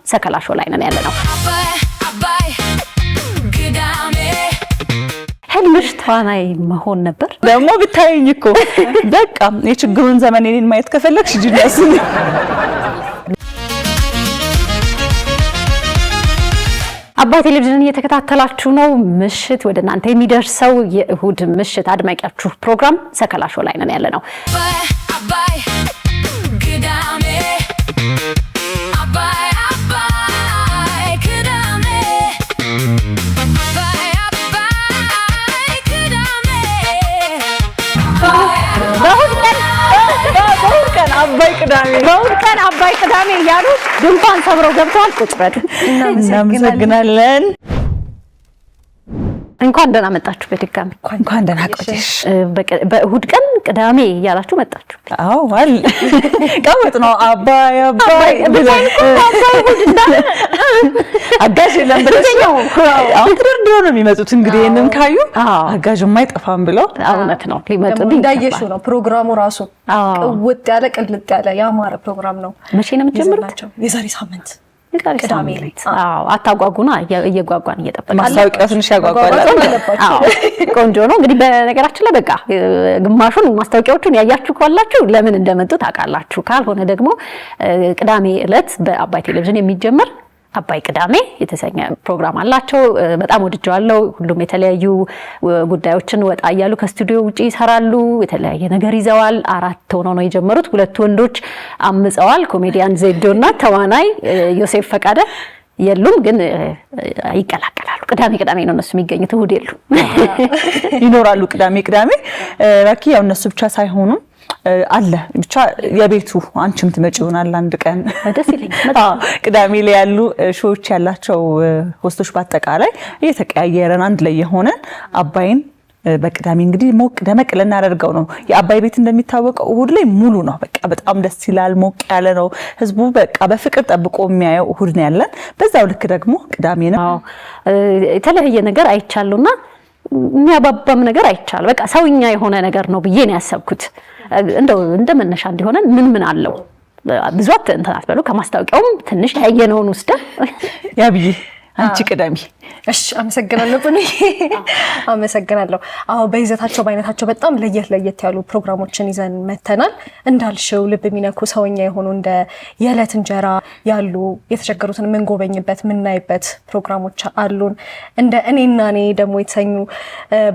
ሰከላ ሾው ላይ ነን ያለነው። ህልምሽ ተዋናይ መሆን ነበር? ደግሞ ብታየኝ እኮ በቃ የችግሩን ዘመን እኔን ማየት ከፈለግሽ ጂኒያስ አባይ ቴሌቪዥን እየተከታተላችሁ ነው። ምሽት ወደ እናንተ የሚደርሰው የእሁድ ምሽት አድማቂያችሁ ፕሮግራም ሰከላ ሾው ላይ ነን ያለነው። በእሁድ ቀን አባይ ቅዳሜ እያሉ ድንኳን ሰብረው ገብተዋል። ቁጭ በል። እናመሰግናለን። እንኳን ደህና መጣችሁ በድጋሚ። እንኳን ደህና ቆየሽ። በእሁድ ቀን ቅዳሜ እያላችሁ መጣችሁ። አዎ ዋል ቀውጥ ነው። አባይ አጋዥ የለም ብለሽው አሁን ተደርድረው ነው የሚመጡት። እንግዲህ እነም ካዩ አጋዥማ አይጠፋም ብለው እውነት ነው ሊመጡ እንዳየሽው ነው። ፕሮግራሙ ራሱ ቅውጥ ያለ ቅልጥ ያለ ያማረ ፕሮግራም ነው። መቼ ነው የምትጀምሩት? የዛሬ ሳምንት ቅዳሜ ላይ። አታጓጉና እየጓጓን እየጠበቅን ማስታወቂያው ትንሽ ያጓጓል። ቆንጆ ነው። እንግዲህ በነገራችን ላይ በቃ ግማሹን ማስታወቂያዎቹን ያያችሁ ካላችሁ ለምን እንደመጡ ታውቃላችሁ። ካልሆነ ደግሞ ቅዳሜ ዕለት በአባይ ቴሌቪዥን የሚጀምር አባይ ቅዳሜ የተሰኘ ፕሮግራም አላቸው። በጣም ወድጀዋለሁ። ሁሉም የተለያዩ ጉዳዮችን ወጣ እያሉ ከስቱዲዮ ውጪ ይሰራሉ። የተለያየ ነገር ይዘዋል። 4 ሆነው ነው የጀመሩት። 2 ወንዶች አምፀዋል። ኮሜዲያን ዜዶና ተዋናይ ዮሴፍ ፈቃደ የሉም፣ ግን ይቀላቀላሉ። ቅዳሜ ነው እነሱ የሚገኙት። እሁድ የሉም፣ ይኖራሉ። ቅዳሜ ራኪ ያው እነሱ ብቻ ሳይሆኑ አለ ብቻ የቤቱ አንቺም ትመጪ ይሆናል አንድ ቀን። ደስ ይለኛል። ቅዳሜ ላይ ያሉ ሾዎች ያላቸው ሆስቶች በአጠቃላይ እየተቀያየረን አንድ ላይ የሆነን አባይን በቅዳሜ እንግዲህ ሞቅ ደመቅ ልናደርገው ነው። የአባይ ቤት እንደሚታወቀው እሁድ ላይ ሙሉ ነው። በቃ በጣም ደስ ይላል። ሞቅ ያለ ነው። ህዝቡ በቃ በፍቅር ጠብቆ የሚያየው እሁድ ነው ያለን። በዛው ልክ ደግሞ ቅዳሜ ነው የተለያየ ነገር አይቻሉና የሚያባባም ነገር አይቻል። በቃ ሰውኛ የሆነ ነገር ነው ብዬ ነው ያሰብኩት። እንደው እንደመነሻ እንዲሆነን ምን አለው ብዙ እንተናት በሉ ከማስታወቂያውም ትንሽ ያየነውን ወስደ ያብይ አንቺ ቅዳሜ። እሺ አመሰግናለሁ። አመሰግናለሁ። አዎ በይዘታቸው በአይነታቸው በጣም ለየት ያሉ ፕሮግራሞችን ይዘን መተናል። እንዳልሽው ልብ የሚነኩ ሰውኛ የሆኑ እንደ የዕለት እንጀራ ያሉ የተቸገሩትን የምንጎበኝበት የምናይበት ፕሮግራሞች አሉን። እንደ እኔና እኔ ደግሞ የተሰኙ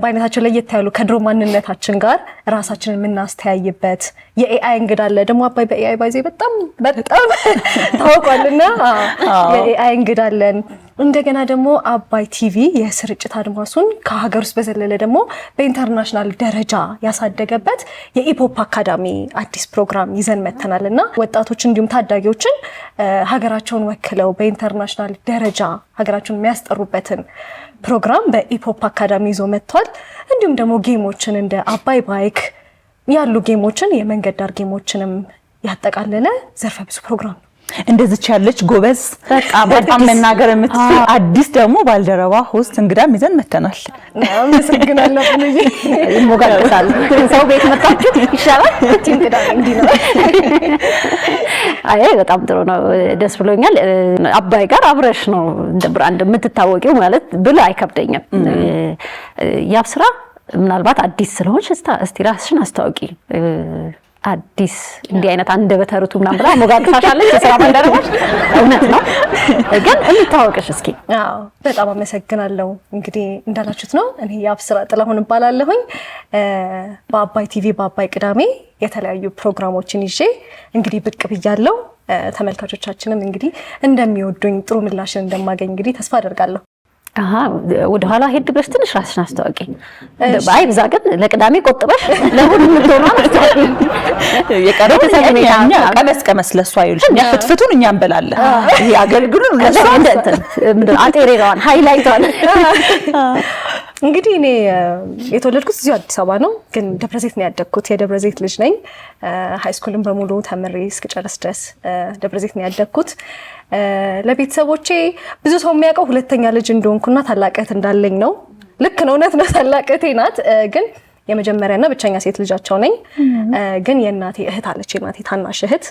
በአይነታቸው ለየት ያሉ ከድሮ ማንነታችን ጋር ራሳችንን የምናስተያይበት የኤአይ እንግዳ አለ። ደግሞ አባይ በኤአይ ባይዜ በጣም ታውቋልና የኤአይ እንግዳ አለን። እንደገና ደግሞ አባይ ቲቪ የስርጭት አድማሱን ከሀገር ውስጥ በዘለለ ደግሞ በኢንተርናሽናል ደረጃ ያሳደገበት የኢፖፕ አካዳሚ አዲስ ፕሮግራም ይዘን መተናልና ወጣቶች እንዲሁም ታዳጊዎችን ሀገራቸውን ወክለው በኢንተርናሽናል ደረጃ ሀገራቸውን የሚያስጠሩበትን ፕሮግራም በኢፖፕ አካዳሚ ይዞ መጥቷል። እንዲሁም ደግሞ ጌሞችን እንደ አባይ ባይክ ያሉ ጌሞችን የመንገድ ዳር ጌሞችንም ያጠቃለለ ዘርፈ ብዙ ፕሮግራም ነው። እንደዚች ያለች ጎበዝ በጣም መናገር የምትችል አዲስ ደግሞ ባልደረባ ሆስት እንግዳም ይዘን መተናል። አመሰግናለሁ። ይሞጋገሳል። ሰው ቤት መጣችሁ ይሻላል። እንግዳ እንዲህ ነው። አይ በጣም ጥሩ ነው። ደስ ብሎኛል። አባይ ጋር አብረሽ ነው እንደ ብራንድ የምትታወቂው ማለት ብለ አይከብደኝም። ያብ ስራ ምናልባት አዲስ ስለሆንሽ እስቲ ራስሽን አስተዋውቂ። አዲስ እንዲህ አይነት አንደበተ ርቱዕ ምናምን ብላ ሞጋግሳሻለች የሥራ ባልደረባሽ። እውነት ነው ግን እንታወቅሽ እስኪ። አዎ በጣም አመሰግናለሁ። እንግዲህ እንዳላችሁት ነው እኔ ያብ ስራ ጥላሁን እባላለሁኝ። በአባይ ቲቪ በአባይ ቅዳሜ የተለያዩ ፕሮግራሞችን ይዤ እንግዲህ ብቅ ብያለሁ። ተመልካቾቻችንም እንግዲህ እንደሚወዱኝ ጥሩ ምላሽን እንደማገኝ እንግዲህ ተስፋ አደርጋለሁ። ወደ ኋላ ሄድ ብለሽ ትንሽ ራስሽን አስተዋውቂ። አይ ብዛ ግን ለቅዳሜ ቆጥበሽ ለሁሉ ምትሆና አስተዋውቂ። የቀረው ተሰሚያኛ ቀመስ ለሷ ይልሽ ፍትፍቱን እኛ እንበላለን። ይሄ አገልግሉን ለሷ ምንድን አጤሬራዋን ሃይላይቷን። እንግዲህ እኔ የተወለድኩት እዚሁ አዲስ አበባ ነው፣ ግን ደብረዘይት ነው ያደግኩት። የደብረዘይት ልጅ ነኝ። ሃይስኩልን በሙሉ ተምሬ እስክጨርስ ድረስ ደብረዘይት ነው ያደግኩት። ለቤተሰቦቼ ብዙ ሰው የሚያውቀው ሁለተኛ ልጅ እንደሆንኩና ታላቅ እህት እንዳለኝ ነው። ልክ ነው፣ እውነት ነው። ታላቅ እህቴ ናት። ግን የመጀመሪያና ብቸኛ ሴት ልጃቸው ነኝ። ግን የእናቴ እህት አለች፣ የእናቴ ታናሽ እህት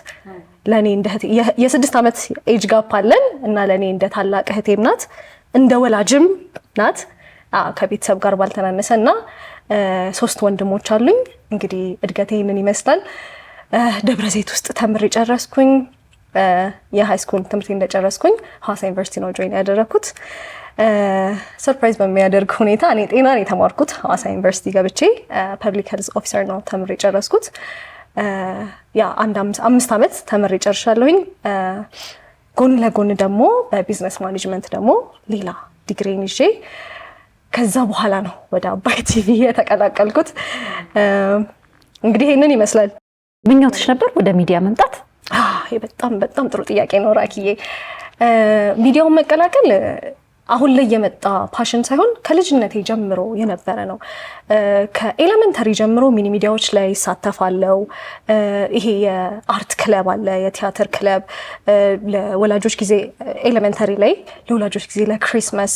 ለኔ እንደ እህት የ6 ዓመት ኤጅ ጋፕ አለን እና ለኔ እንደ ታላቅ እህቴም ናት፣ እንደ ወላጅም ናት። ከቤተሰብ ጋር ባልተናነሰ እና 3 ወንድሞች አሉኝ። እንግዲህ እድገቴ ምን ይመስላል? ደብረ ዘይት ውስጥ ተምሬ ጨረስኩኝ። የሃይ ስኩል ትምህርት እንደጨረስኩኝ ሐዋሳ ዩኒቨርሲቲ ነው ጆይን ያደረኩት። ሰርፕራይዝ በሚያደርግ ሁኔታ እኔ ጤና ነው የተማርኩት። ሐዋሳ ዩኒቨርሲቲ ገብቼ ፐብሊክ ሄልዝ ኦፊሰር ነው ተምሬ ጨረስኩት። ያ 5 ዓመት ተምሬ ጨርሻለሁኝ። ጎን ለጎን ደግሞ በቢዝነስ ማኔጅመንት ደግሞ ሌላ ዲግሪን ይዤ ከዛ በኋላ ነው ወደ አባይ ቲቪ የተቀላቀልኩት። እንግዲህ ይሄንን ይመስላል። ምኞትሽ ነበር ወደ ሚዲያ መምጣት? በጣም ጥሩ ጥያቄ ነው ራኪዬ። ሚዲያውን መቀላቀል አሁን ላይ የመጣ ፓሽን ሳይሆን ከልጅነቴ ጀምሮ የነበረ ነው። ከኤሌመንተሪ ጀምሮ ሚኒ ሚዲያዎች ላይ ሳተፋለው። ይሄ የአርት ክለብ አለ፣ የቲያትር ክለብ። ለወላጆች ጊዜ ኤሌመንተሪ ላይ ለወላጆች ጊዜ ለክሪስማስ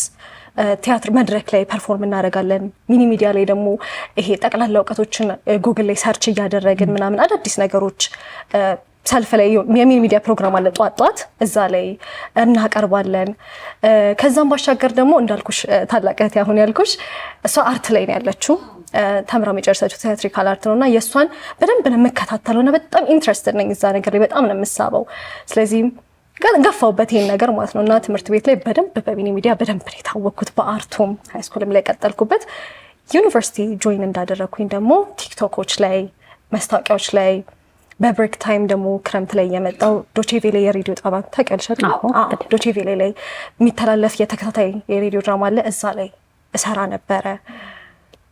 ቲያትር መድረክ ላይ ፐርፎርም እናደርጋለን። ሚኒ ሚዲያ ላይ ደግሞ ይሄ ጠቅላላ እውቀቶችን ጉግል ላይ ሰርች እያደረግን ምናምን አዳዲስ ነገሮች ሰልፍ ላይ የሚኒ ሚዲያ ፕሮግራም አለ ጧት እዛ ላይ እናቀርባለን። ከዛም ባሻገር ደግሞ እንዳልኩሽ ታላቅ እህቴ አሁን ያልኩሽ እሷ አርት ላይ ነው ያለችው። ተምራ የጨረሰችው ቲያትሪካል አርት ነውና የእሷን በደንብ ነው የምከታተለውና በጣም ኢንትረስትድ ነኝ እዛ ነገር ላይ በጣም ነው የምሳበው። ስለዚህ ገፋውበት ይሄን ነገር ማለት ነው እና ትምህርት ቤት ላይ በደንብ በሚኒ ሚዲያ በደንብ ነው የታወቅኩት። በአርቱም ሃይ ስኩልም ላይ ቀጠልኩበት። ዩኒቨርሲቲ ጆይን እንዳደረግኩኝ ደግሞ ቲክቶኮች ላይ ማስታወቂያዎች ላይ በብሬክ ታይም ደግሞ ክረምት ላይ የመጣው ዶቼቬሌ የሬዲዮ ጣቢያ ታውቂያለሽ? ዶቼቬሌ ላይ የሚተላለፍ የተከታታይ የሬዲዮ ድራማ አለ። እዛ ላይ እሰራ ነበረ።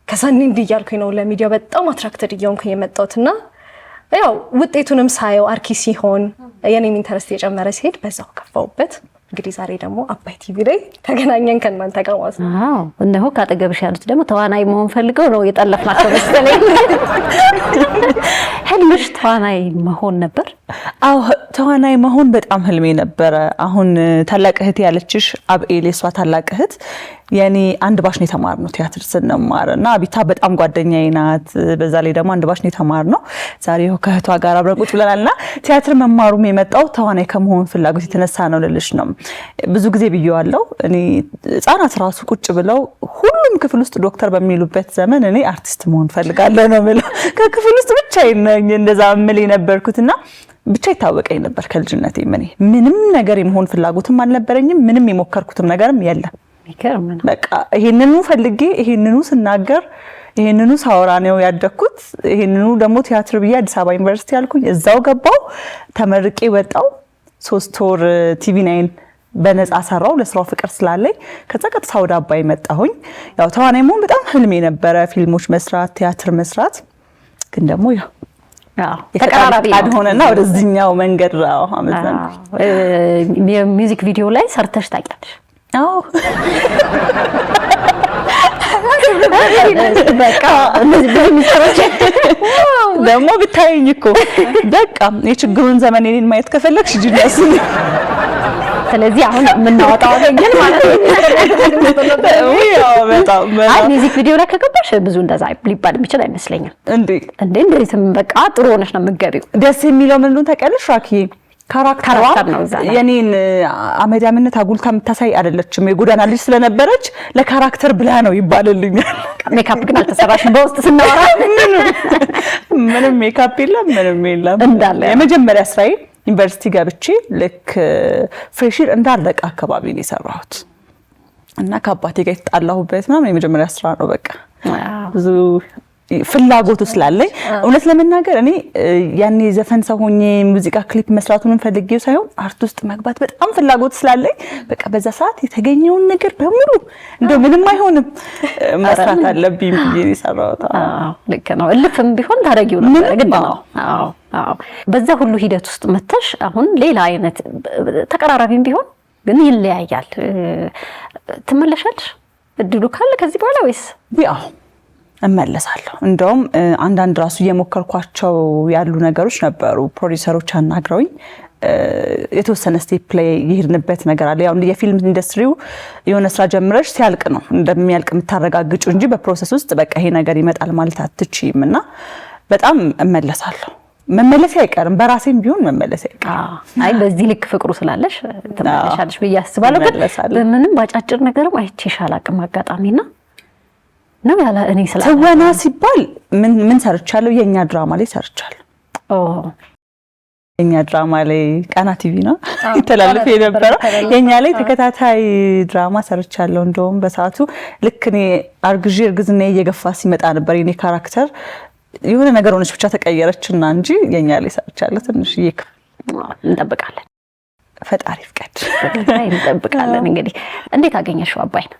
ከዛ እንዲህ እያልኩኝ ነው ለሚዲያው በጣም አትራክትድ እየሆንኩኝ የመጣሁትና ያው ውጤቱንም ሳየው አርኪ ሲሆን የኔም ኢንተረስት የጨመረ ሲሄድ በዛው ከፋውበት። እንግዲህ ዛሬ ደግሞ አባይ ቲቪ ላይ ተገናኘን ከእናንተ ጋር ማለት ነው። አዎ እነሆ ካጠገብሽ ያሉት ደግሞ ተዋናይ መሆን ፈልገው ነው የጠለፍናቸው መሰለኝ። ህልምሽ ተዋናይ መሆን ነበር? አዎ ተዋናይ መሆን በጣም ህልሜ ነበረ። አሁን ታላቅ እህት ያለችሽ አብኤል የሷ ታላቅ እህት የኔ አንድ ባሽ ነው የተማርነው ቲያትር ስንማርና አቢታ በጣም ጓደኛዬ ናት። በዛ ላይ ደግሞ አንድ ባሽ ነው የተማርነው። ዛሬ ከእህቷ ጋር አብረን ቁጭ ብለናልና ቲያትር መማሩም የመጣው ተዋናይ ከመሆን ፍላጎት የተነሳ ነው ልልሽ ነው። ብዙ ጊዜ ብየዋለሁ። እኔ ህፃናት ራሱ ቁጭ ብለው ሁሉም ክፍል ውስጥ ዶክተር በሚሉበት ዘመን እኔ አርቲስት መሆን ፈልጋለሁ ነው የምለው። ከክፍል ውስጥ ብቻዬን ነኝ እንደዛ እምል የነበርኩትና ብቻ ይታወቀኝ ነበር ከልጅነቴ። ምንም ነገር የመሆን ፍላጎትም አልነበረኝም። ምንም የሞከርኩትም ነገርም የለም። በቃ ይሄንኑ ፈልጌ ይሄንኑ ስናገር ይሄንኑ ሳወራ ነው ያደኩት። ይሄንኑ ደግሞ ቲያትር ብዬ አዲስ አበባ ዩኒቨርሲቲ ያልኩኝ እዛው ገባው ተመርቄ ወጣው። 3 ወር ቲቪ9 በነፃ ሰራው ለስራው ፍቅር ስላለኝ። ከዛ ቀጥታ ወደ አባይ መጣሁኝ። ያው ተዋናይ መሆን በጣም ህልሜ ነበረ፣ ፊልሞች መስራት፣ ቲያትር መስራት። ግን ደግሞ ያው ተቀራራቢ ሆነና ወደዚህኛው መንገድ ነው አመጣን። የሚውዚክ ቪዲዮ ላይ ሰርተሽ ታውቂያለሽ? አዎ በቃ እነዚህ በሚሰሩት ደግሞ ብታየኝ እኮ በቃ የችግሩን ዘመን እኔን ማየት ከፈለግሽ ጂኒያስ። ስለዚህ አሁን የምናወጣው አገኘን ማለት ነው። ያው በጣም ሚውዚክ ቪዲዮ ላይ ከገባሽ ብዙ እንደዛ ሊባል የሚችል አይመስለኝም። እንዴትም በቃ ጥሩ ሆነሽ ነው የምትገቢው። ደስ የሚለው ምን እንደሆነ ታውቂያለሽ ራኪዬ? ካራክተር ነው እዛ ላይ የኔን አመዳምነት አጉልታ የምታሳይ አይደለችም። የጎዳና ልጅ ስለነበረች ለካራክተር ብላ ነው ይባልልኛል። ሜካፕ ግን አልተሰራሽም? በውስጥ ስናወራ ምንም ሜካፕ የለም፣ ምንም የለም እንዳለ የመጀመሪያ ስራዬ ዩኒቨርሲቲ ገብቼ ልክ ፍሬሽር እንዳለቀ አካባቢ ነው የሰራሁት እና ከአባቴ ጋር የተጣላሁበት ምናምን የመጀመሪያ ስራ ነው። በቃ ብዙ ፍላጎቱ ስላለኝ እውነት ለመናገር እኔ ያኔ ዘፈን ሰው ሆኜ ሙዚቃ ክሊፕ መስራቱን ፈልጌው ሳይሆን አርት ውስጥ መግባት በጣም ፍላጎት ስላለኝ በቃ በዛ ሰዓት የተገኘውን ነገር በሙሉ እንደው ምንም አይሆንም መስራት አለብኝ ብዬ የሰራሁት። ልክ ነው። እልፍም ቢሆን ታረጊው ነበር ግን ነው። አዎ በዛ ሁሉ ሂደት ውስጥ መተሽ አሁን ሌላ አይነት ተቀራራቢም ቢሆን ግን ይለያያል። ትመለሻለሽ እድሉ ካለ ከዚህ በኋላ ወይስ? ያው እመለሳለሁ። እንደውም አንዳንድ ራሱ እየሞከርኳቸው ያሉ ነገሮች ነበሩ። ፕሮዲውሰሮች አናግረውኝ የተወሰነ ስቴፕ ላይ የሄድንበት ነገር አለ። ያው የፊልም ኢንዱስትሪው የሆነ ስራ ጀምረሽ ሲያልቅ ነው እንደሚያልቅ የምታረጋግጩ እንጂ በፕሮሰስ ውስጥ በቃ ይሄ ነገር ይመጣል ማለት አትችይም። እና በጣም እመለሳለሁ። መመለስ አይቀርም፣ በራሴም ቢሆን መመለስ አይቀርም። አይ በዚህ ልክ ፍቅሩ ስላለሽ ትመለሻለሽ ብዬ አስባለሁ። ግን ምንም ባጫጭር ነገርም አይቼሽ አላቅም አጋጣሚና ነው ያለ እኔ ስላለ ትወና ሲባል ምን ሰርቻለሁ? የኛ ድራማ ላይ ሰርቻለሁ። የኛ ድራማ ላይ ቃና ቲቪ ነው የተላለፈ የነበረው። የኛ ላይ ተከታታይ ድራማ ሰርቻለሁ። እንደውም በሰዓቱ ልክ እኔ አርግዤ እርግዝና እየገፋ ሲመጣ ነበር የኔ ካራክተር የሆነ ነገር ሆነች ብቻ ተቀየረችና እንጂ የኛ ላይ ሰርቻለሁ። ትንሽ እንጠብቃለን። ፈጣሪ ፍቀድ እንጠብቃለን። እንግዲህ እንዴት አገኘሽው አባይን?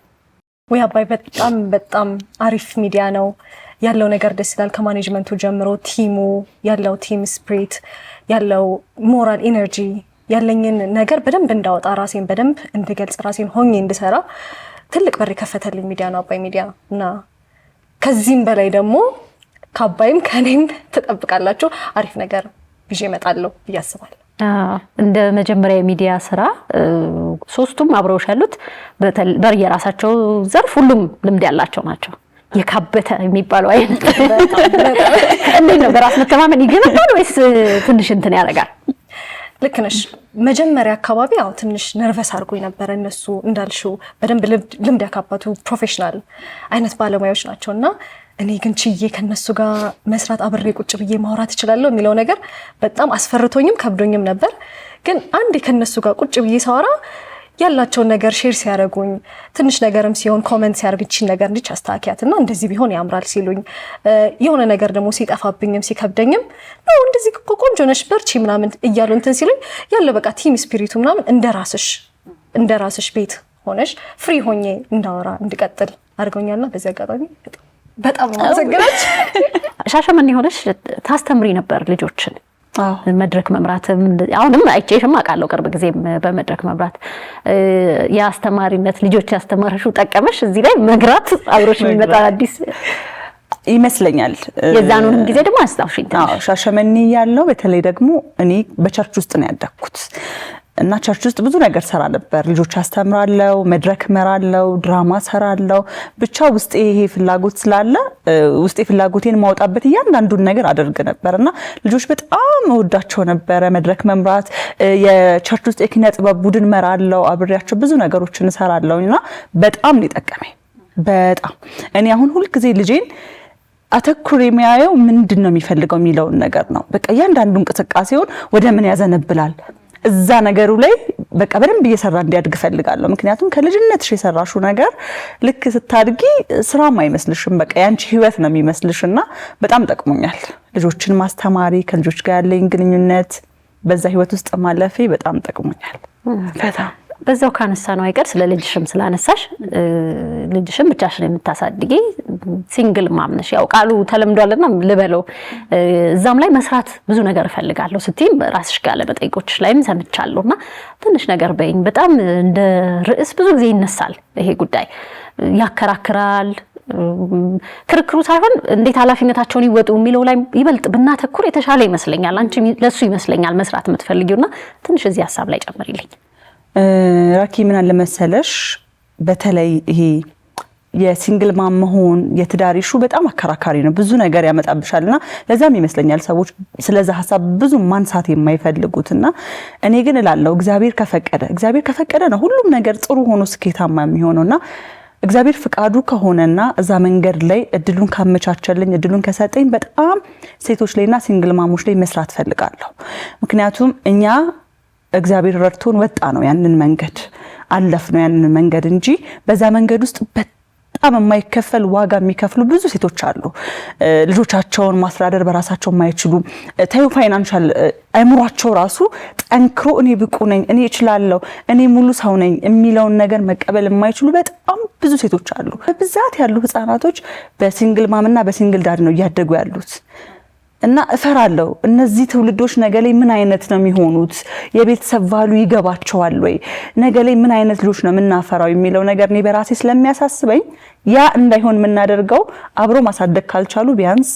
ወይ አባይ በጣም አሪፍ ሚዲያ ነው ያለው ነገር ደስ ይላል። ከማኔጅመንቱ ጀምሮ ቲሙ ያለው ቲም ስፕሪት ያለው ሞራል ኢነርጂ ያለኝን ነገር በደንብ እንዳወጣ ራሴን በደንብ እንድገልጽ ራሴን ሆኜ እንድሰራ ትልቅ በር የከፈተልኝ ሚዲያ ነው አባይ ሚዲያ እና ከዚህም በላይ ደግሞ ከአባይም ከኔም ትጠብቃላችሁ አሪፍ ነገር ይዤ እመጣለሁ ብዬ አስባለሁ። እንደ መጀመሪያ የሚዲያ ስራ ሶስቱም አብረውሽ ያሉት በየራሳቸው ዘርፍ ሁሉም ልምድ ያላቸው ናቸው። የካበተ የሚባለው አይነት እንዴት ነው? በራስ መተማመን ይገነባል ወይስ ትንሽ እንትን ያደርጋል? ልክ ነሽ። መጀመሪያ አካባቢ ያው ትንሽ ነርቨስ አድርጎኝ ነበር። እነሱ እንዳልሽው በደንብ ልምድ ያካበቱ ፕሮፌሽናል አይነት ባለሙያዎች ናቸውና እኔ ግን ችዬ ከነሱ ጋር መስራት አብሬ ቁጭ ብዬ ማውራት እችላለሁ የሚለው ነገር በጣም አስፈርቶኝም ከብዶኝም ነበር። ግን አንዴ ከነሱ ጋር ቁጭ ብዬ ሳወራ ያላቸውን ነገር ሼር ሲያደርጉኝ ትንሽ ነገርም ሲሆን ኮሜንት ሲያደርግችኝ ነገር እንዲች አስተካክያትና እንደዚህ ቢሆን ያምራል ሲሉኝ የሆነ ነገር ደግሞ ሲጠፋብኝም ሲከብደኝም ነው እንደዚህ ቆንጆ ነሽ በርቺ ምናምን እያሉ እንትን ሲሉኝ ያለ በቃ ቲም ስፒሪቱ ምናምን እንደራስሽ ቤት ሆነሽ ፍሪ ሆኜ እንዳወራ እንድቀጥል አድርገውኛልና በዚህ አጋጣሚ በጣም ማዘግናች ሻሸመኔ ሆነሽ ታስተምሪ ነበር ልጆችን መድረክ መምራትም አሁንም አይቼሽም አውቃለሁ። ቅርብ ጊዜም በመድረክ መምራት የአስተማሪነት ልጆች ያስተማርሽው ጠቀመሽ? እዚህ ላይ መግራት አብሮሽ የሚመጣ አዲስ ይመስለኛል። የዛኑንም ጊዜ ደግሞ አስታውሽኝ። ሻሸመኔ ያለው በተለይ ደግሞ እኔ በቸርች ውስጥ ነው ያደግኩት እና ቸርች ውስጥ ብዙ ነገር ሰራ ነበር። ልጆች አስተምራለሁ፣ መድረክ መራለሁ፣ ድራማ ሰራለሁ። ብቻ ውስጤ ይሄ ፍላጎት ስላለ ውስጤ ፍላጎቴን ማውጣበት እያንዳንዱን ነገር አደርግ ነበርና ልጆች በጣም እወዳቸው ነበረ። መድረክ መምራት፣ የቸርች ውስጥ የኪነ ጥበብ ቡድን መራለሁ፣ አብሬያቸው ብዙ ነገሮችን ሰራለሁና በጣም ነው የጠቀመኝ። በጣም እኔ አሁን ሁሉ ጊዜ ልጄን አተኩር የሚያየው ምንድነው የሚፈልገው የሚለውን ነገር ነው። በቃ እያንዳንዱ እንቅስቃሴውን ወደ ምን ያዘነብላል እዛ ነገሩ ላይ በቃ በደንብ እየሰራ እንዲያድግ ፈልጋለሁ። ምክንያቱም ከልጅነትሽ የሰራሽው ነገር ልክ ስታድጊ ስራም አይመስልሽም፣ በቃ ያንቺ ህይወት ነው የሚመስልሽና በጣም ጠቅሞኛል። ልጆችን ማስተማሪ፣ ከልጆች ጋር ያለኝ ግንኙነት፣ በዛ ህይወት ውስጥ ማለፌ በጣም ጠቅሞኛል። በጣም በዛው ካነሳ ነው አይቀር ስለ ልጅሽም ስላነሳሽ ልጅሽም ብቻሽን የምታሳድጊ ሲንግል ማምነሽ ያው ቃሉ ተለምዷልና ልበለው እዛም ላይ መስራት ብዙ ነገር እፈልጋለሁ ስትይም ራስሽ ጋር ለመጠይቆችሽ ላይም ሰምቻለሁና ትንሽ ነገር በይኝ። በጣም እንደ ርዕስ ብዙ ጊዜ ይነሳል ይሄ ጉዳይ ያከራክራል። ክርክሩ ሳይሆን እንዴት ኃላፊነታቸውን ይወጡ የሚለው ላይ ይበልጥ ብናተኩር የተሻለ ይመስለኛል። አንቺ ለሱ ይመስለኛል መስራት የምትፈልጊውና ትንሽ እዚህ ሀሳብ ላይ ጨምሪልኝ። ራኪ ምን አለ መሰለሽ በተለይ ይሄ የሲንግል ማም መሆን የትዳር ኢሹ በጣም አከራካሪ ነው። ብዙ ነገር ያመጣብሻልና ለዛም ይመስለኛል ሰዎች ስለዛ ሐሳብ ብዙ ማንሳት የማይፈልጉትና እኔ ግን እላለሁ እግዚአብሔር ከፈቀደ ነው ሁሉም ነገር ጥሩ ሆኖ ስኬታማ የሚሆነውና እግዚአብሔር ፍቃዱ ከሆነና እዛ መንገድ ላይ እድሉን ካመቻቸልኝ እድሉን ከሰጠኝ በጣም ሴቶች ላይና ሲንግል ማሞች ላይ መስራት ፈልጋለሁ። ምክንያቱም እኛ እግዚአብሔር ረድቶን ወጣ ነው ያንን መንገድ አለፍ ነው ያንን መንገድ እንጂ በዛ መንገድ ውስጥ በጣም የማይከፈል ዋጋ የሚከፍሉ ብዙ ሴቶች አሉ። ልጆቻቸውን ማስተዳደር በራሳቸው የማይችሉ ታዩ ፋይናንሻል አይምሯቸው ራሱ ጠንክሮ እኔ ብቁ ነኝ፣ እኔ እችላለሁ፣ እኔ ሙሉ ሰው ነኝ የሚለውን ነገር መቀበል የማይችሉ በጣም ብዙ ሴቶች አሉ። በብዛት ያሉ ህፃናቶች በሲንግል ማምና በሲንግል ዳድ ነው እያደጉ ያሉት። እና እፈራለሁ እነዚህ ትውልዶች ነገ ላይ ምን አይነት ነው የሚሆኑት? የቤተሰብ ቫሉ ይገባቸዋል ወይ? ነገ ላይ ምን አይነት ልጆች ነው የምናፈራው የሚለው ነገር እኔ በራሴ ስለሚያሳስበኝ ያ እንዳይሆን የምናደርገው አብሮ ማሳደግ ካልቻሉ ቢያንስ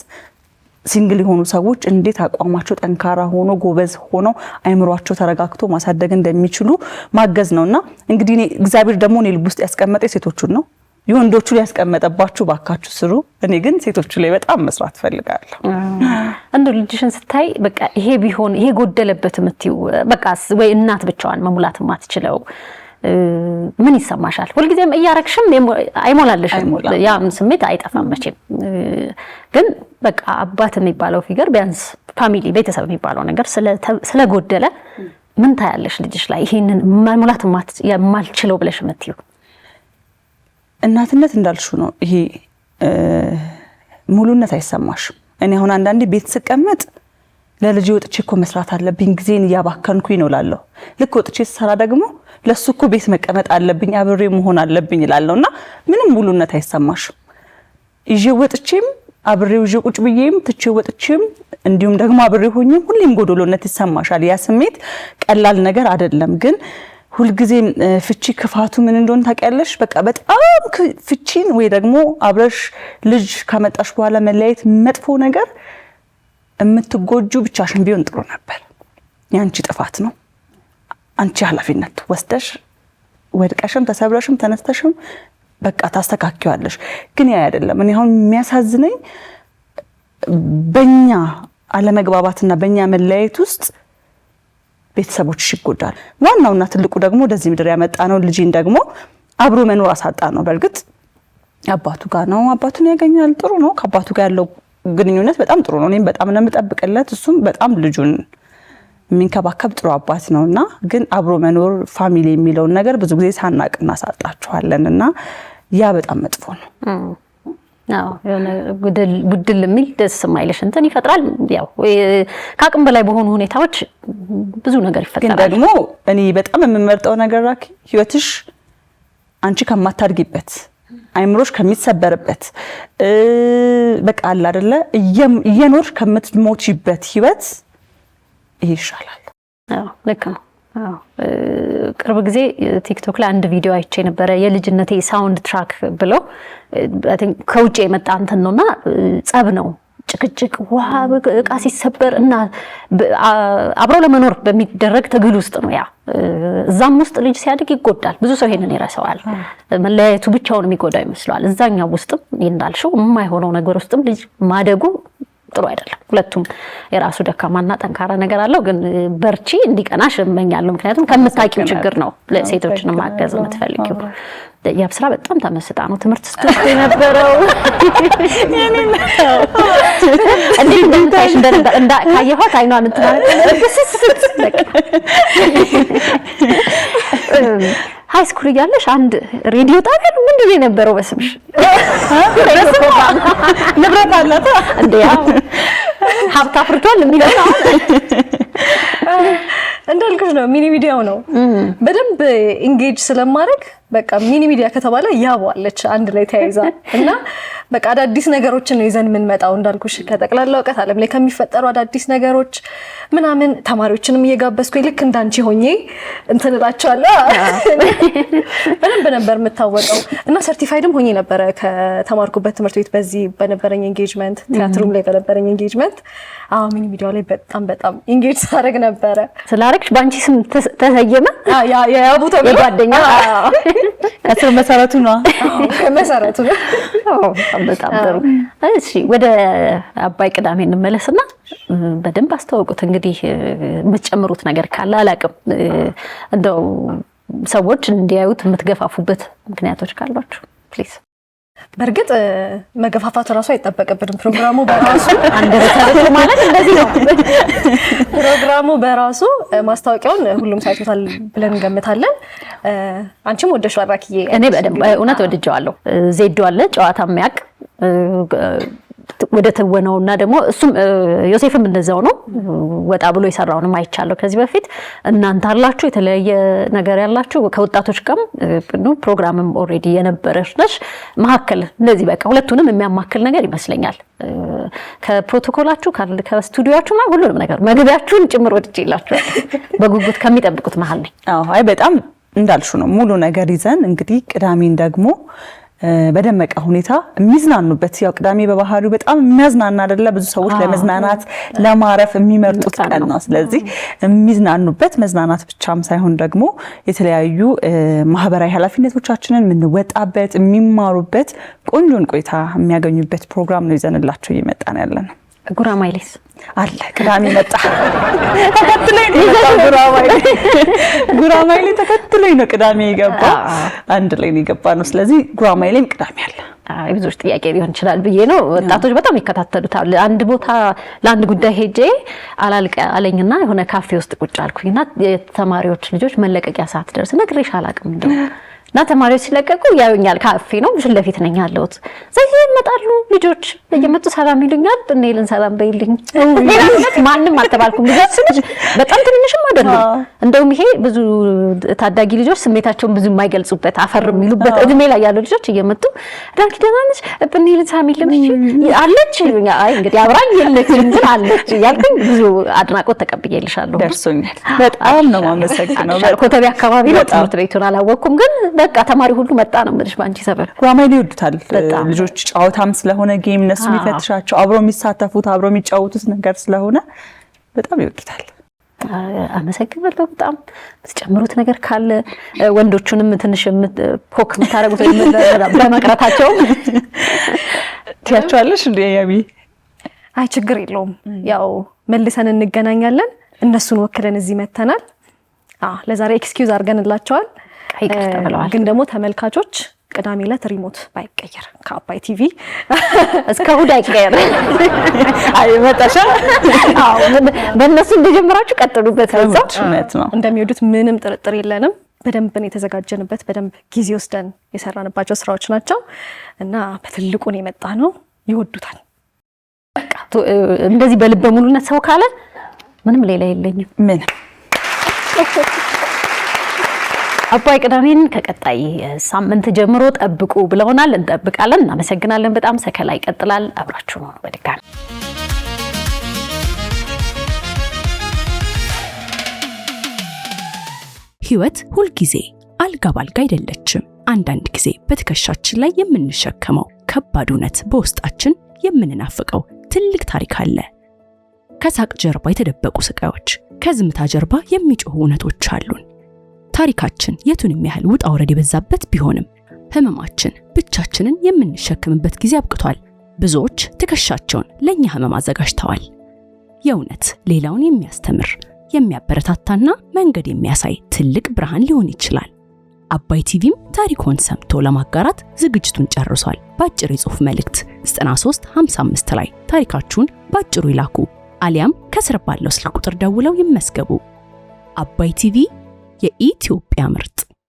ሲንግል የሆኑ ሰዎች እንዴት አቋማቸው ጠንካራ ሆኖ ጎበዝ ሆኖ አይምሯቸው ተረጋግቶ ማሳደግ እንደሚችሉ ማገዝ ነውና እንግዲህ እግዚአብሔር ደግሞ እኔ ልብ ውስጥ ያስቀመጠ ሴቶቹን ነው የወንዶቹ ላይ ያስቀመጠባችሁ ባካችሁ ስሩ። እኔ ግን ሴቶቹ ላይ በጣም መስራት ፈልጋለሁ። እንደው ልጅሽን ስታይ በቃ ይሄ ቢሆን ይሄ ጎደለበት የምትይው በቃ ወይ እናት ብቻዋን መሙላት የማትችለው ምን ይሰማሻል? ሁልጊዜም እያረክሽም አይሞላልሽም፣ ያም ስሜት አይጠፋም መቼም። ግን በቃ አባት የሚባለው ፊገር ቢያንስ ፋሚሊ ቤተሰብ የሚባለው ነገር ስለጎደለ ምን ታያለሽ ልጅሽ ላይ ይሄንን መሙላት የማልችለው ብለሽ የምትይው? እናትነት እንዳልሽው ነው። ይሄ ሙሉነት አይሰማሽም። እኔ አሁን አንዳንዴ ቤት ስቀመጥ ለልጅ ወጥቼ እኮ መስራት አለብኝ ጊዜን እያባከንኩኝ ነው ላለሁ። ልክ ወጥቼ ስሰራ ደግሞ ለሱ እኮ ቤት መቀመጥ አለብኝ አብሬ መሆን አለብኝ ላለውና ምንም ሙሉነት አይሰማሽም። ይዤ ወጥቼም አብሬው ይዤ ቁጭ ብዬም ትቼ ወጥቼም እንዲሁም ደግሞ አብሬ ሆኜም ሁሌም ጎዶሎነት ይሰማሻል። ያ ስሜት ቀላል ነገር አይደለም። ግን ሁልጊዜ ፍቺ ክፋቱ ምን እንደሆነ ታውቂያለሽ? በቃ በጣም ፍቺን ወይ ደግሞ አብረሽ ልጅ ከመጣሽ በኋላ መለያየት መጥፎ ነገር የምትጎጁ ብቻሽን ቢሆን ጥሩ ነበር። ያንቺ ጥፋት ነው። አንቺ ኃላፊነት ወስደሽ ወድቀሽም ተሰብረሽም ተነስተሽም በቃ ታስተካክያለሽ። ግን ያ አይደለም። እኔ አሁን የሚያሳዝነኝ በእኛ አለመግባባትና በእኛ መለያየት ውስጥ ቤተሰቦች ይጎዳል። ዋናውና ትልቁ ደግሞ ወደዚህ ምድር ያመጣ ነው ልጅን ደግሞ አብሮ መኖር አሳጣ ነው። በእርግጥ አባቱ ጋር ነው፣ አባቱን ያገኛል፣ ጥሩ ነው። ከአባቱ ጋር ያለው ግንኙነት በጣም ጥሩ ነው። እኔም በጣም ነው የምጠብቅለት፣ እሱም በጣም ልጁን የሚንከባከብ ጥሩ አባት ነውና ግን አብሮ መኖር ፋሚሊ የሚለውን ነገር ብዙ ጊዜ ሳናቅ እናሳጣቸዋለንና ያ በጣም መጥፎ ነው። አዎ የሆነ ጉድል የሚል ደስ የማይልሽ እንትን ይፈጥራል። ያው ከአቅም በላይ በሆኑ ሁኔታዎች ብዙ ነገር ይፈጠራል። ግን ደግሞ እኔ በጣም የምመርጠው ነገር ራኪ ህይወትሽ አንቺ ከማታድጊበት አይምሮሽ ከሚሰበርበት በቃ አለ አይደለ እየኖርሽ ከምትሞቺበት ህይወት ይሄ ይሻላል። አዎ ልክ ነው። አዎ ቅርብ ጊዜ ቲክቶክ ላይ አንድ ቪዲዮ አይቼ ነበር። የልጅነቴ ሳውንድ ትራክ ብሎ አይ ቲንክ ከውጭ የመጣ እንትን ነውና ጸብ ነው፣ ጭቅጭቅ፣ ውሃ እቃ ሲሰበር እና አብሮ ለመኖር በሚደረግ ትግል ውስጥ ነው። ያ እዛም ውስጥ ልጅ ሲያድግ ይጎዳል። ብዙ ሰው ይሄንን ይረሳዋል። መለያየቱ ብቻውን የሚጎዳው ይመስላል። እዛኛው ውስጥም እንዳልሽው የማይሆነው ነገር ውስጥም ልጅ ማደጉ ጥሩ አይደለም። ሁለቱም የራሱ ደካማና ጠንካራ ነገር አለው። ግን በርቺ እንዲቀናሽ እመኛለሁ። ምክንያቱም ከምታውቂው ችግር ነው ለሴቶችን ማገዝ የምትፈልጊው። ያብስራ በጣም ተመስጣ ነው ትምህርት ስትወስድ የነበረው። እንዴት እንደምታይሽ ካየኋት አይኗን እንትናለች። ሃይ ስኩል እያለሽ አንድ ሬዲዮ ጣቢያ ምንድን ነው የነበረው በስምሽ? ንብረት አላት እንዴ? ያው ሀብት አፍርቷል የሚለው ነው። እንዳልኩሽ ነው ሚኒ ሚዲያው ነው በደንብ ኢንጌጅ ስለማድረግ በቃ ሚኒ ሚዲያ ከተባለ ያዋለች አንድ ላይ ተያይዛ እና በቃ አዳዲስ ነገሮችን ነው ይዘን የምንመጣው። እንዳልኩሽ ከጠቅላላ እውቀት ዓለም ላይ ከሚፈጠሩ አዳዲስ ነገሮች ምናምን ተማሪዎችንም እየጋበዝኩኝ ልክ እንዳንቺ ሆኜ እንትን እላቸዋለሁ። በደንብ ነበር የምታወቀው እና ሰርቲፋይድም ሆኜ ነበረ ከተማርኩበት ትምህርት ቤት በዚህ በነበረኝ ኤንጌጅመንት ቲያትሩም ላይ በነበረኝ ኤንጌጅመንት። አዎ ሚኒ ሚዲያው ላይ በጣም ኢንጌጅ ሳደርግ ነበረ። ስላረግሽ ባንቺ ስም ተሰየመ? ያቡ ተብሎ ጓደኛ ከስር መሰረቱ ነው። መሰረቱ ነው። በጣም ጥሩ። እሺ ወደ አባይ ቅዳሜ እንመለስና በደንብ አስተዋውቁት። እንግዲህ የምትጨምሩት ነገር ካለ አላቅም፣ እንደው ሰዎች እንዲያዩት የምትገፋፉበት ምክንያቶች ካሏችሁ ፕሊዝ። በእርግጥ መገፋፋት ራሱ አይጠበቅብንም። ፕሮግራሙ በራሱ አንደረታችሁ ማለት እንደዚህ ነው። ፕሮግራሙ በራሱ ማስታወቂያውን ሁሉም ሳይቶታል ብለን እንገምታለን። አንቺም ወደሽው አራኪዬ? እኔ በደንብ እውነት ወድጀዋለሁ። ዜዶ አለ ጨዋታ የሚያውቅ ወደ ተወነውና ደግሞ እሱም ዮሴፍም እንደዛው ነው። ወጣ ብሎ የሰራውንም አይቻለሁ ከዚህ በፊት። እናንተ አላችሁ የተለያየ ነገር ያላችሁ ከወጣቶች ጋርም ነው ፕሮግራምም ኦሬዲ የነበረሽ ነሽ። መሀከል እንደዚህ በቃ ሁለቱንም የሚያማክል ነገር ይመስለኛል። ከፕሮቶኮላችሁ ከስቱዲዮአችሁ ማለት ሁሉንም ነገር መግቢያችሁን ጭምር ወድጄላችኋል። በጉጉት ከሚጠብቁት መሀል ነኝ። አዎ አይ በጣም እንዳልሹ ነው ሙሉ ነገር ይዘን እንግዲህ ቅዳሜን ደግሞ በደመቀ ሁኔታ የሚዝናኑበት ያው ቅዳሜ በባህሪው በጣም የሚያዝናና አይደለ? ብዙ ሰዎች ለመዝናናት ለማረፍ የሚመርጡት ቀን ነው። ስለዚህ የሚዝናኑበት መዝናናት ብቻም ሳይሆን ደግሞ የተለያዩ ማህበራዊ ኃላፊነቶቻችንን የምንወጣበት የሚማሩበት ቆንጆን ቆይታ የሚያገኙበት ፕሮግራም ነው ይዘንላቸው እየመጣን ያለን። ጉራማይሌስ አለ ቅዳሜ መጣ ተከትለኝ ነው ጉራማይሌ ተከትለኝ ነው ቅዳሜ የገባ አንድ ላይ ነው የገባ ነው። ስለዚህ ጉራማይሌም ቅዳሜ አለ። ብዙዎች ጥያቄ ሊሆን ይችላል ብዬ ነው። ወጣቶች በጣም ይከታተሉታል። አንድ ቦታ ለአንድ ጉዳይ ሄጄ አላልቀ አለኝና የሆነ ካፌ ውስጥ ቁጭ አልኩኝና የተማሪዎች ልጆች መለቀቂያ ሰዓት ደርስ ነግሬሽ አላቅም እንደው እና ተማሪዎች ሲለቀቁ ያዩኛል። ካፌ ነው ፊት ለፊት ነኝ ያለሁት። ዘይ ይመጣሉ ልጆች እየመጡ ሰላም ይሉኛል። እኔልን ሰላም በይልኝ ማንንም አልተባልኩም። ልጆች በጣም ትንሽም አይደሉም። እንደውም ይሄ ብዙ ታዳጊ ልጆች ስሜታቸውን ብዙ የማይገልጹበት አፈር የሚሉበት እድሜ ላይ ያሉ ልጆች እየመጡ ዳንኪ ደህና ነሽ እኔልን ሰላም ይልኝ አለች ይሉኛል። አይ እንግዲህ አብራኝ የለችም ግን አለች ያልኩኝ ብዙ አድናቆት ተቀብዬልሻለሁ። ደርሶኛል። በጣም ነው ማመሰግነው። ኮተቤ አካባቢ ነው ትምህርት ቤቱን አላወቅኩም ግን በቃ ተማሪ ሁሉ መጣ ነው ማለት ባንቺ ሰፈር። ጉራማይሌ ይወዱታል ልጆች። ጨዋታም ስለሆነ ጌም እነሱ የሚፈትሻቸው አብሮ የሚሳተፉት አብሮ የሚጫወቱት ነገር ስለሆነ በጣም ይወዱታል። አመሰግናለሁ። በጣም ተጨምሩት ነገር ካለ ወንዶቹንም ትንሽ ፖክ የምታረጉት በመቅረታቸው ትያቸዋለሽ እንዴ ያቢ? አይ ችግር የለውም። ያው መልሰን እንገናኛለን። እነሱን ወክለን እዚህ መተናል። ለዛሬ ኤክስኪውዝ አድርገንላቸዋል። ግን ደግሞ ተመልካቾች ቅዳሜ ዕለት ሪሞት ባይቀየር ከአባይ ቲቪ እስከ እሑድ አይቀየር። አይ መጣሻ በእነሱ እንደጀመራችሁ ቀጥሉበት። እውነት ነው እንደሚወዱት ምንም ጥርጥር የለንም። በደንብ ነው የተዘጋጀንበት። በደንብ ጊዜ ወስደን የሰራንባቸው ስራዎች ናቸው እና በትልቁ ነው የመጣ ነው። ይወዱታል። በቃ እንደዚህ በልበ ሙሉነት ሰው ካለ ምንም ሌላ የለኝም። ምን አባይ ቅዳሜን ከቀጣይ ሳምንት ጀምሮ ጠብቁ ብለውናል። እንጠብቃለን። እናመሰግናለን በጣም። ሰከላ ይቀጥላል። አብራችሁ ነው በድጋሚ ህይወት ሁልጊዜ አልጋ ባልጋ አይደለችም። አንዳንድ ጊዜ በትከሻችን ላይ የምንሸከመው ከባድ እውነት በውስጣችን የምንናፍቀው ትልቅ ታሪክ አለ። ከሳቅ ጀርባ የተደበቁ ስቃዮች፣ ከዝምታ ጀርባ የሚጮሁ እውነቶች አሉን። ታሪካችን የቱንም ያህል ውጣ ውረድ የበዛበት ቢሆንም ህመማችን ብቻችንን የምንሸከምበት ጊዜ አብቅቷል። ብዙዎች ትከሻቸውን ለኛ ህመም አዘጋጅተዋል። የእውነት ሌላውን የሚያስተምር የሚያበረታታና መንገድ የሚያሳይ ትልቅ ብርሃን ሊሆን ይችላል። አባይ ቲቪም ታሪኮን ሰምቶ ለማጋራት ዝግጅቱን ጨርሷል። በአጭር የጽሑፍ መልእክት 9355 ላይ ታሪካችሁን በአጭሩ ይላኩ፣ አሊያም ከስር ባለው ስልክ ቁጥር ደውለው ይመስገቡ። አባይ ቲቪ የኢትዮጵያ ምርጥ